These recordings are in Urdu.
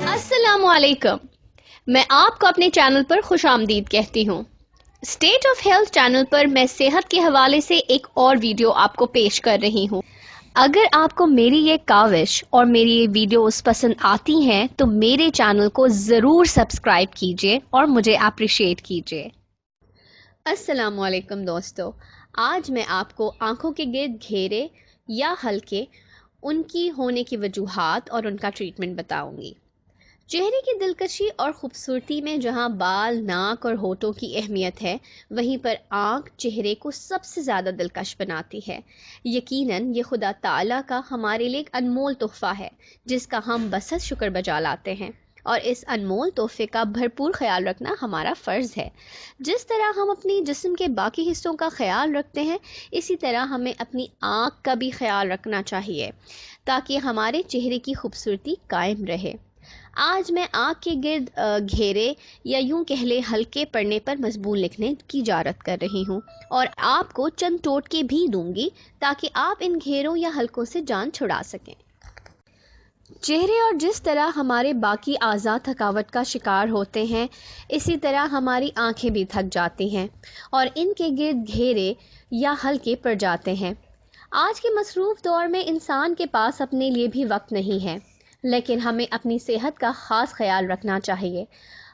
السلام علیکم، میں آپ کو اپنے چینل پر خوش آمدید کہتی ہوں۔ اسٹیٹ آف ہیلتھ چینل پر میں صحت کے حوالے سے ایک اور ویڈیو آپ کو پیش کر رہی ہوں۔ اگر آپ کو میری یہ کاوش اور میری یہ ویڈیوز پسند آتی ہیں تو میرے چینل کو ضرور سبسکرائب کیجیے اور مجھے اپریشیٹ کیجیے۔ السلام علیکم دوستو، آج میں آپ کو آنکھوں کے گرد گھیرے یا حلقے، ان کی ہونے کی وجوہات اور ان کا ٹریٹمنٹ بتاؤں گی۔ چہرے کی دلکشی اور خوبصورتی میں جہاں بال، ناک اور ہونٹوں کی اہمیت ہے، وہیں پر آنکھ چہرے کو سب سے زیادہ دلکش بناتی ہے۔ یقیناً یہ خدا تعالیٰ کا ہمارے لیے ایک انمول تحفہ ہے جس کا ہم بسط شکر بجا لاتے ہیں، اور اس انمول تحفے کا بھرپور خیال رکھنا ہمارا فرض ہے۔ جس طرح ہم اپنی جسم کے باقی حصوں کا خیال رکھتے ہیں، اسی طرح ہمیں اپنی آنکھ کا بھی خیال رکھنا چاہیے تاکہ ہمارے چہرے کی خوبصورتی قائم رہے۔ آج میں آنکھ کے گرد گھیرے یا یوں کہہ لیں حلقے پڑنے پر مضمون لکھنے کی جرات کر رہی ہوں، اور آپ کو چند ٹوٹکے بھی دوں گی تاکہ آپ ان گھیروں یا حلقوں سے جان چھڑا سکیں۔ چہرے اور جس طرح ہمارے باقی اعضاء تھکاوٹ کا شکار ہوتے ہیں، اسی طرح ہماری آنکھیں بھی تھک جاتی ہیں اور ان کے گرد گھیرے یا حلقے پڑ جاتے ہیں۔ آج کے مصروف دور میں انسان کے پاس اپنے لیے بھی وقت نہیں ہے، لیکن ہمیں اپنی صحت کا خاص خیال رکھنا چاہیے۔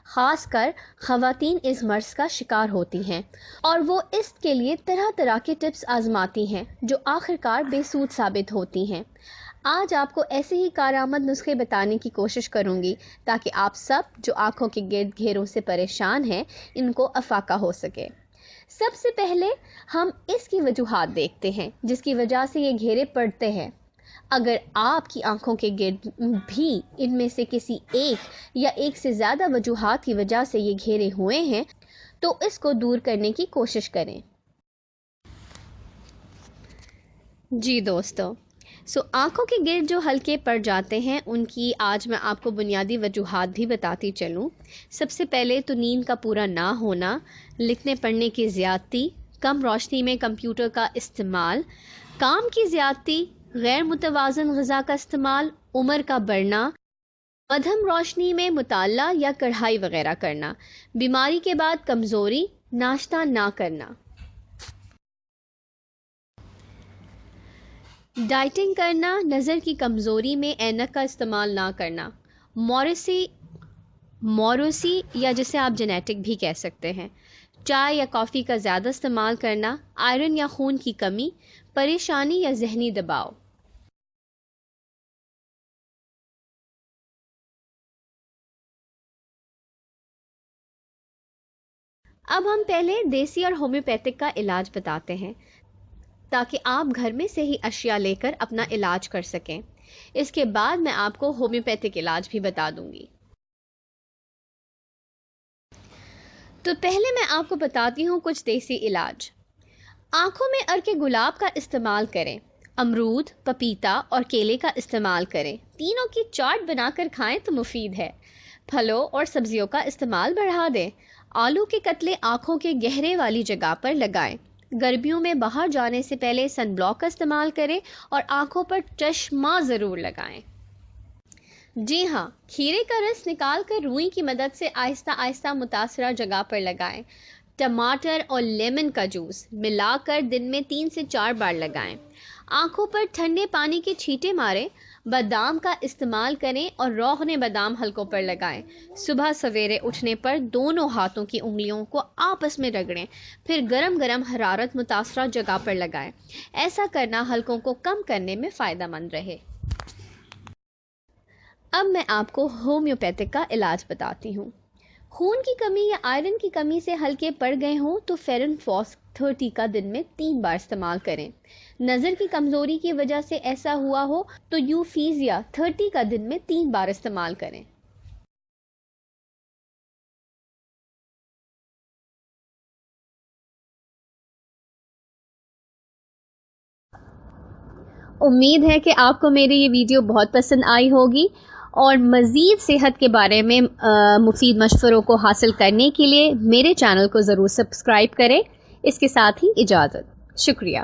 خاص کر خواتین اس مرض کا شکار ہوتی ہیں اور وہ اس کے لیے طرح طرح کے ٹپس آزماتی ہیں جو آخرکار بے سود ثابت ہوتی ہیں۔ آج آپ کو ایسے ہی کارآمد نسخے بتانے کی کوشش کروں گی تاکہ آپ سب جو آنکھوں کے گرد گھیروں سے پریشان ہیں ان کو افاقہ ہو سکے۔ سب سے پہلے ہم اس کی وجوہات دیکھتے ہیں جس کی وجہ سے یہ گھیرے پڑتے ہیں۔ اگر آپ کی آنکھوں کے گرد بھی ان میں سے کسی ایک یا ایک سے زیادہ وجوہات کی وجہ سے یہ گھیرے ہوئے ہیں تو اس کو دور کرنے کی کوشش کریں۔ جی دوستو، آنکھوں کے گرد جو حلقے پڑ جاتے ہیں ان کی آج میں آپ کو بنیادی وجوہات بھی بتاتی چلوں۔ سب سے پہلے تو نیند کا پورا نہ ہونا، لکھنے پڑھنے کی زیادتی، کم روشنی میں کمپیوٹر کا استعمال، کام کی زیادتی، غیر متوازن غذا کا استعمال، عمر کا بڑھنا، مدھم روشنی میں مطالعہ یا کڑھائی وغیرہ کرنا، بیماری کے بعد کمزوری، ناشتہ نہ کرنا، ڈائٹنگ کرنا، نظر کی کمزوری میں اینک کا استعمال نہ کرنا، موروثی یا جسے آپ جینیٹک بھی کہہ سکتے ہیں، چائے یا کافی کا زیادہ استعمال کرنا، آئرن یا خون کی کمی، پریشانی یا ذہنی دباؤ۔ اب ہم پہلے دیسی اور ہومیوپیتھک کا علاج بتاتے ہیں تاکہ آپ گھر میں سے ہی اشیاء لے کر اپنا علاج کر سکیں۔ اس کے بعد میں آپ کو ہومیوپیتھک علاج بھی بتا دوں گی۔ تو پہلے میں آپ کو بتاتی ہوں کچھ دیسی علاج۔ آنکھوں میں عرق گلاب کا استعمال کریں، امرود، پپیتا اور کیلے کا استعمال کریں، تینوں کی چاٹ بنا کر کھائیں تو مفید ہے۔ پھلوں اور سبزیوں کا استعمال بڑھا دیں، آلو کے قطلے آنکھوں کے گہرے والی جگہ پر لگائیں۔ گرمیوں میں باہر جانے سے پہلے سن بلاک کا استعمال کریں اور آنکھوں پر چشمہ ضرور لگائیں۔ جی ہاں، کھیرے کا رس نکال کر روئی کی مدد سے آہستہ آہستہ متاثرہ جگہ پر لگائیں۔ ٹماٹر اور لیمن کا جوس ملا کر دن میں 3 سے 4 بار لگائیں۔ آنکھوں پر ٹھنڈے پانی کے چھینٹے ماریں، بادام کا استعمال کریں اور روغن بادام حلقوں پر لگائیں۔ صبح سویرے اٹھنے پر دونوں ہاتھوں کی انگلیوں کو آپس میں رگڑیں، پھر گرم گرم حرارت متاثرہ جگہ پر لگائیں۔ ایسا کرنا حلقوں کو کم کرنے میں فائدہ مند رہے۔ اب میں آپ کو ہومیوپیتھک کا علاج بتاتی ہوں۔ خون کی کمی یا آئرن کی کمی سے حلقے پڑ گئے ہوں تو فیرن فاسک 30 کا دن میں 3 بار استعمال کریں۔ نظر کی کمزوری کی وجہ سے ایسا ہوا ہو تو یوفیزیا 30 کا دن میں 3 بار استعمال کریں۔ امید ہے کہ آپ کو میری یہ ویڈیو بہت پسند آئی ہوگی، اور مزید صحت کے بارے میں مفید مشوروں کو حاصل کرنے کے لیے میرے چینل کو ضرور سبسکرائب کریں۔ اس کے ساتھ ہی اجازت۔ شکریہ.